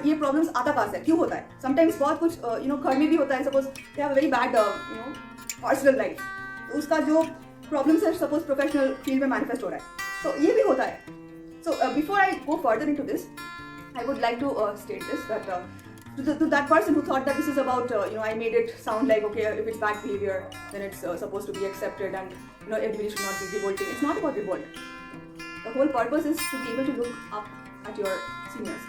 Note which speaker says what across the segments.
Speaker 1: ये प्रॉब्लम्स आता कहाँ से, क्यों होता है? समटाइम्स बहुत कुछ घर में भी होता है. Suppose they have a very bad personal life, तो उसका जो प्रॉब्लम्स है सपोज प्रोफेशनल फील्ड में मैनिफेस्ट हो रहा है, तो ये भी होता है. So before I go further into this, I would like to state this that to that person who thought that this is about I made it sound like okay, if it's bad behavior then it's supposed to be accepted and everybody should not be revolting. It's not about revolt. The whole purpose is to be able to look up at your seniors,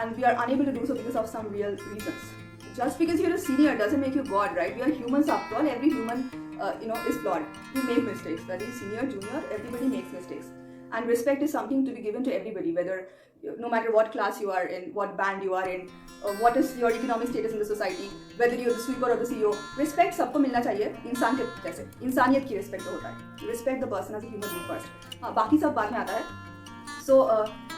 Speaker 1: and we are unable to do so because of some real reasons. Just because you're a senior doesn't make you God, right? We are humans after all. Every human is flawed. We make mistakes. Whether you're senior, junior, everybody makes mistakes. And respect is something to be given to everybody, whether no matter what class you are in, what band you are in, what is your economic status in the society, whether you're the sweeper or the CEO, respect सबको मिलना चाहिए. इंसान के जैसे इंसानियत की respect होता है. Respect the person as a human being first. बाकी सब बाद में आता है. So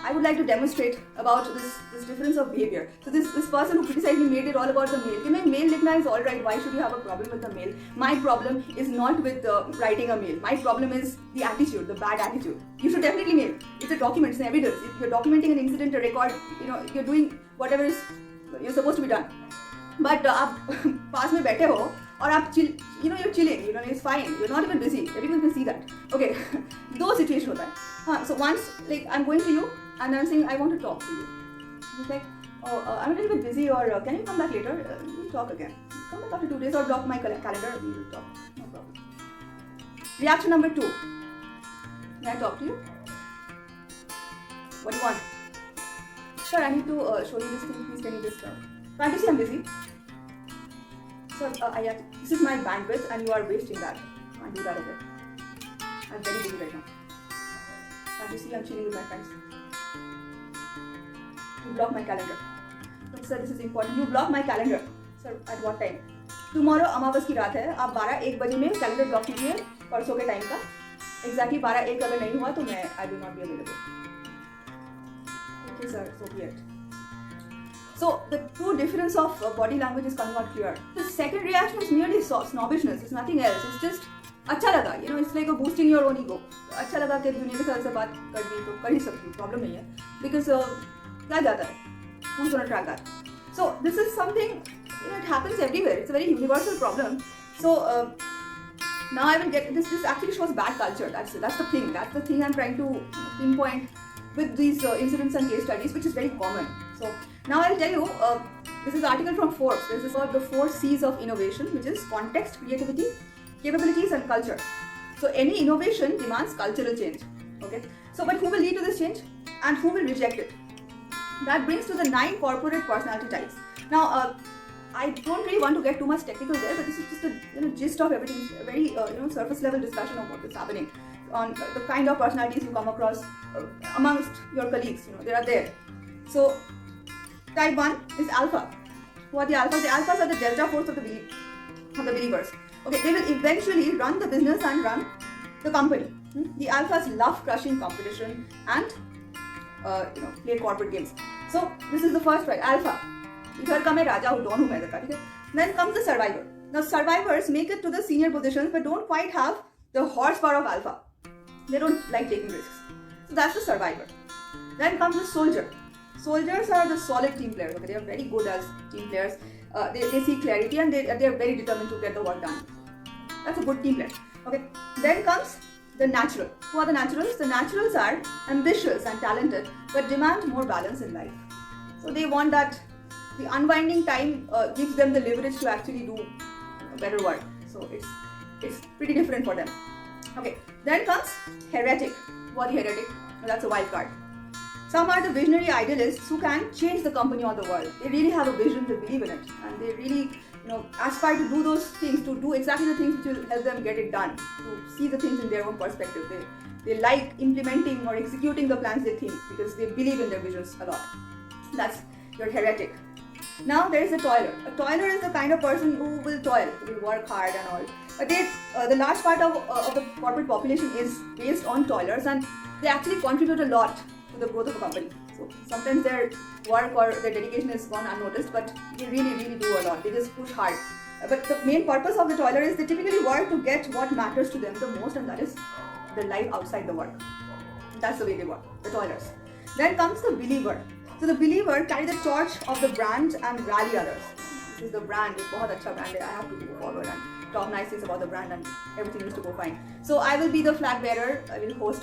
Speaker 1: I would like to demonstrate about this difference of behavior. So this person who criticized me made it all about the mail. कि मैं mail लिखना is all right. Why should you have a problem with the mail? My problem is not with writing a mail. My problem is the attitude, the bad attitude. You should definitely mail. It's a document, it's an evidence. If you're documenting an incident, a record, you're doing whatever is you're supposed to be done. But आप पास में बैठे हो और आप chill, you're chilling, it's fine. You're not even busy. Everyone can see that. Okay, दो situation होता है. So once, like, I'm going to you and I'm saying I want to talk to you. He's like, oh, I'm a little bit busy, or can you come back later? We'll talk again. Come back after 2 days, or block my calendar. We will talk. No problem. Reaction number 2. Can I talk to you? What do you want? Sure, I need to show you this thing. Please, can you just can't you see I'm busy? Sir, this is my bandwidth and you are wasting that. Can't do that, okay? I'm very busy right now. Can't you see I'm chilling with my friends? You block my calendar. But sir, this is important. You block my calendar. Sir, at what time? Tomorrow अमावस की रात है. आप 12-1 बजे में calendar block कीजिए परसों के time का. Exactly 12-1 अगर नहीं हुआ तो मैं I will not be available. Okay sir, so be it. So the true difference of body language is coming out clear. The second reaction is merely snobbishness. It's nothing else. It's just अच्छा लगा. It's like a boosting your own ego. अच्छा लगा कि दुनिया के साथ से बात कर दी तो कर ही सकती हूँ. Problem नहीं है. Because क्या जाता है? Who's gonna track that? So this is something it happens everywhere. It's a very universal problem. So now I will get this. This actually shows bad culture. That's the thing. That's the thing I'm trying to pinpoint with these incidents and case studies, which is very common. So now I'll tell you, this is an article from Forbes. This is about the 4 C's of innovation, which is context, creativity, capabilities and culture. So any innovation demands cultural change. Okay. So but who will lead to this change and who will reject it? That brings to the 9 corporate personality types. Now I don't really want to get too much technical there, but this is just a gist of everything, a very surface level discussion of what is happening on the kind of personalities you come across amongst your colleagues. They are there. So type 1 is alpha. Who are the alphas? The alphas are the delta force of the believers. Okay, they will eventually run the business and run the company. The alphas love crushing competition and play corporate games. So this is the first right, alpha. इधर का मैं राजा हूँ, don हूँ मैं इधर का, ठीक है. Then comes the survivor. Now survivors make it to the senior positions but don't quite have the horsepower of alpha. They don't like taking risks. So that's the survivor. Then comes the soldier. Soldiers are the solid team players. Okay, they are very good as team players. They see clarity and they are very determined to get the work done. That's a good team player. Okay. Then comes the natural. Who are the naturals? The naturals are ambitious and talented but demand more balance in life. So they want that the unwinding time gives them the leverage to actually do better work. So it's pretty different for them. Okay. Then comes heretic. Who are the heretic? That's a wild card. Some are the visionary idealists who can change the company or the world. They really have a vision, they believe in it, and they really, aspire to do those things, to do exactly the things which will help them get it done, to see the things in their own perspective. They like implementing or executing the plans they think because they believe in their visions a lot. That's your heretic. Now there is a toiler. A toiler is the kind of person who will toil, who will work hard and all. But the large part of the corporate population is based on toilers, and they actually contribute a lot to the growth of a company. So sometimes their work or their dedication is gone unnoticed, but they really, really do a lot. They just push hard. But the main purpose of the toiler is they typically work to get what matters to them the most, and that is the life outside the work. That's the way they work, the toilers. Then comes the believer. So the believer carry the torch of the brand and rally others. This is the brand, it's बहुत अच्छा brand है, I have to go forward and talk nice things about the brand and everything needs to go fine. So I will be the flag bearer, I will host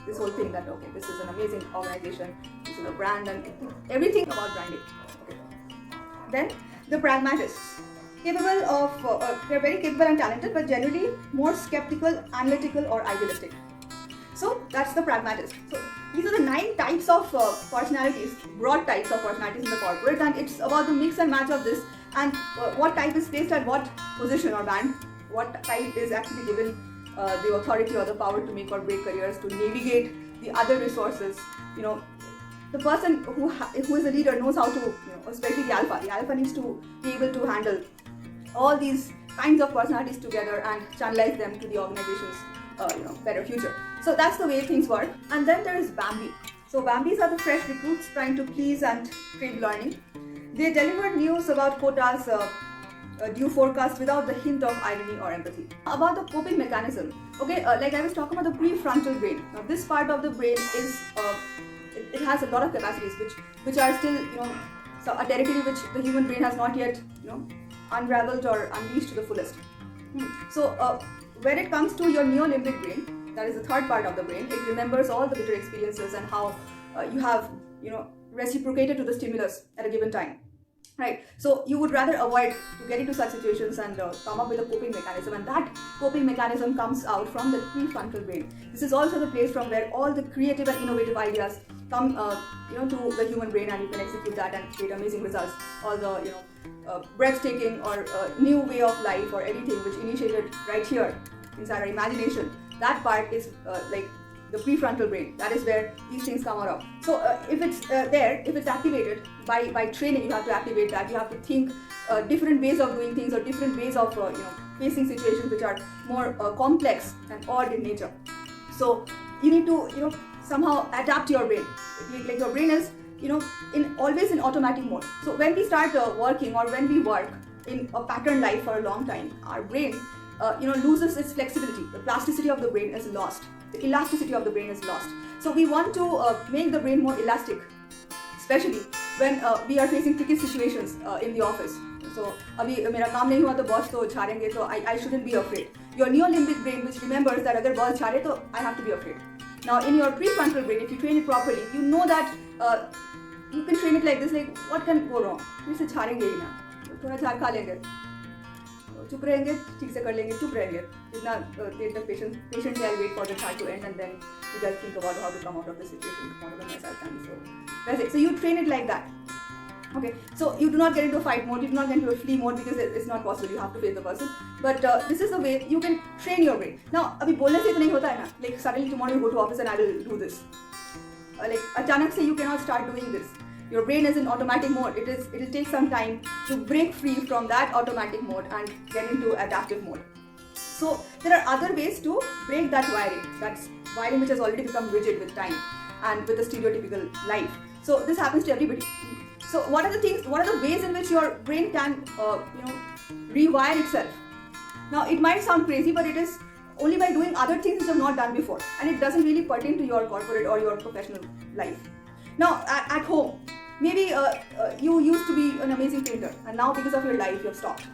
Speaker 1: this whole thing that okay, this is an amazing organization, this is a brand and everything about branding. Okay. Then the pragmatists, capable of, they're very capable and talented, but generally more skeptical, analytical or idealistic. So that's the pragmatist. So these are the 9 types of personalities, broad types of personalities in the corporate, and it's about the mix and match of this and what type is placed at what position or band, what type is actually given the authority or the power to make or break careers, to navigate the other resources. You know, the person who is a leader knows how to, especially the alpha needs to be able to handle all these kinds of personalities together and channelize them to the organization's better future. So that's the way things work. And then there is Bambi. So Bambis are the fresh recruits trying to please and crave learning. They deliver news about quotas, due forecast without the hint of irony or empathy. About the coping mechanism, okay, like I was talking about the prefrontal brain. Now this part of the brain is, it has a lot of capacities which are still, so a territory which the human brain has not yet, unraveled or unleashed to the fullest. So when it comes to your neolimbic brain, that is the third part of the brain, it remembers all the bitter experiences and how you have, reciprocated to the stimulus at a given time. Right, so you would rather avoid to get into such situations and come up with a coping mechanism, and that coping mechanism comes out from the prefrontal brain. This is also the place from where all the creative and innovative ideas come, to the human brain, and you can execute that and create amazing results. All the, breathtaking or new way of life or anything which initiated right here inside our imagination. That part is like the prefrontal brain. That is where these things come out of. So if it's there, if it's activated by training, you have to activate that. You have to think different ways of doing things or different ways of facing situations which are more complex and odd in nature. So you need to somehow adapt your brain. Like your brain is always in automatic mode. So when we start working or when we work in a pattern life for a long time, our brain loses its flexibility. The plasticity of the brain is lost. The elasticity of the brain is lost. So we want to make the brain more elastic, especially when we are facing tricky situations in the office. So अभी मेरा काम नहीं हुआ तो boss तो झाड़ेंगे, तो I shouldn't be afraid. Your neolimbic brain, which remembers that अगर boss झाड़े तो I have to be afraid. Now in your prefrontal brain, if you train it properly, you know that you can train it like this, like what can go wrong? इसे झाड़ेंगे ही ना, थोड़ा झाड़ खा लेंगे, चुप रहेंगे, ठीक से कर लेंगे, चुप रहेंगे, इतना देर तक patiently I'll wait for the fight to end, and then you guys think about how to come out of the situation, come out of the mess I've done. So that's it. So you train it like that. Okay, so you do not get into a fight mode, you do not get into a flee mode, because it's not possible, you have to face the person. But this is the way you can train your brain. Now, अभी बोलने से इतना ही होता है ना, like suddenly tomorrow you go to office and I will do this. Like अचानक से you cannot start doing this. Your brain is in automatic mode. It will take some time to break free from that automatic mode and get into adaptive mode. So there are other ways to break that wiring. That's wiring which has already become rigid with time and with the stereotypical life. So this happens to everybody. So what are the ways in which your brain can rewire itself? Now it might sound crazy, but it is only by doing other things which you have not done before, and it doesn't really pertain to your corporate or your professional life. Now at home, maybe you used to be an amazing painter, and now because of your life you have stopped.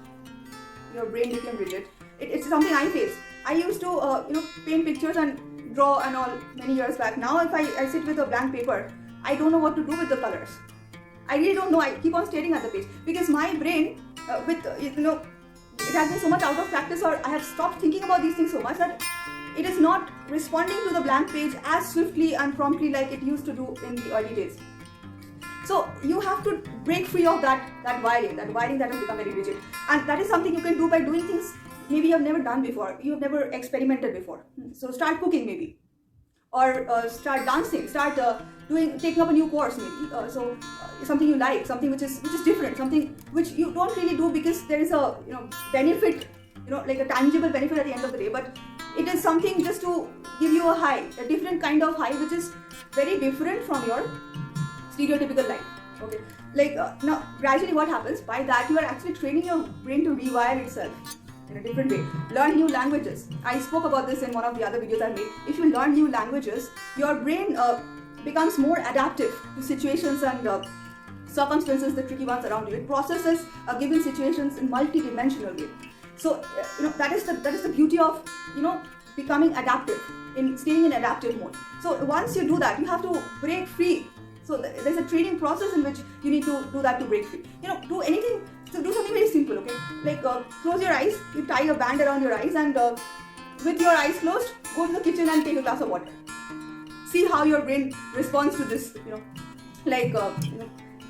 Speaker 1: Your brain became rigid. It's something I face. I used to paint pictures and draw and all many years back. Now if I sit with a blank paper, I don't know what to do with the colors. I really don't know. I keep on staring at the page because my brain it has been so much out of practice, or I have stopped thinking about these things so much that it is not responding to the blank page as swiftly and promptly like it used to do in the early days. So you have to break free of that wiring that has become very rigid, and that is something you can do by doing things maybe you have never done before, you have never experimented before. So start cooking maybe, or start dancing, start taking up a new course maybe. Something you like, something which is different, something which you don't really do because there is a benefit, like a tangible benefit at the end of the day, but it is something just to give you a high, a different kind of high which is very different from your stereotypical life. Okay, like now gradually what happens, by that you are actually training your brain to rewire itself in a different way. Learn new languages. I spoke about this in one of the other videos I made. If you learn new languages, your brain becomes more adaptive to situations and circumstances, the tricky ones around you. It processes given situations in multi-dimensional way. So that is the beauty of becoming adaptive, in staying in adaptive mode. So once you do that, you have to break free. So there's a training process in which you need to do that to break free. Do anything. So do something very simple, okay? Like close your eyes, you tie a band around your eyes, and with your eyes closed, go to the kitchen and take a glass of water. See how your brain responds to this.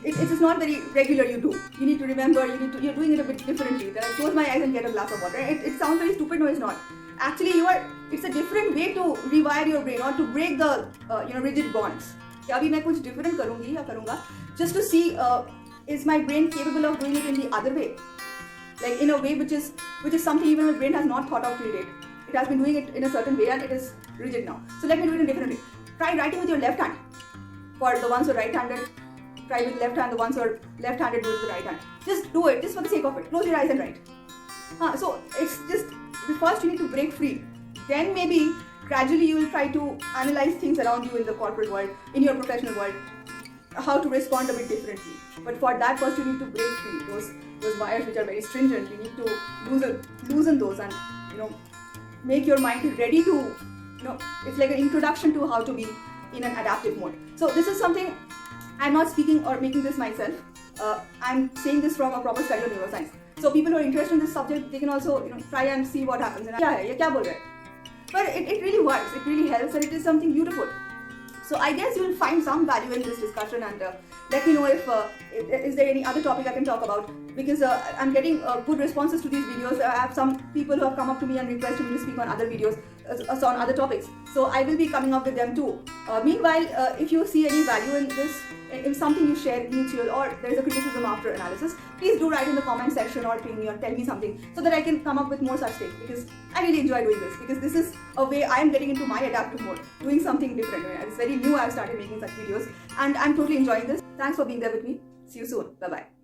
Speaker 1: It is not very regular. You need to remember. You're doing it a bit differently. Then I close my eyes and get a glass of water. It sounds very stupid. No, it's not. Actually, it's a different way to rewire your brain or to break the rigid bonds. अभी मैं कुछ different करूँगी या करूँगा just to see is my brain capable of doing it in the other way, like in a way which is something even my brain has not thought of till date. It has been doing it in a certain way and it is rigid now. So let me do it in a different way. Try writing with your left hand. For the ones who are right-handed, try with left hand. The ones who are left-handed, do it with the right hand. Just do it, just for the sake of it. Close your eyes and write. So it's just, first you need to break free. Then maybe gradually you will try to analyze things around you in the corporate world, in your professional world, how to respond a bit differently. But for that, first you need to break free those wires which are very stringent. You need to loosen those and make your mind ready to it's like an introduction to how to be in an adaptive mode. So this is something I'm not speaking or making this myself. I'm saying this from a proper study of neuroscience. So people who are interested in this subject, they can also try and see what happens. And but it really works. It really helps, and it is something beautiful. So I guess you will find some value in this discussion, and let me know if is there any other topic I can talk about, because I'm getting good responses to these videos. I have some people who have come up to me and requested me to speak on other videos, on other topics. So I will be coming up with them too. Meanwhile, if you see any value in this, in something you share mutual, or there is a criticism after analysis, please do write in the comment section or ping me or tell me something so that I can come up with more such things, because I really enjoy doing this, because this is a way I am getting into my adaptive mode, doing something different. It's very new. I've started making such videos and I'm totally enjoying this. Thanks for being there with me. See you soon. Bye-bye.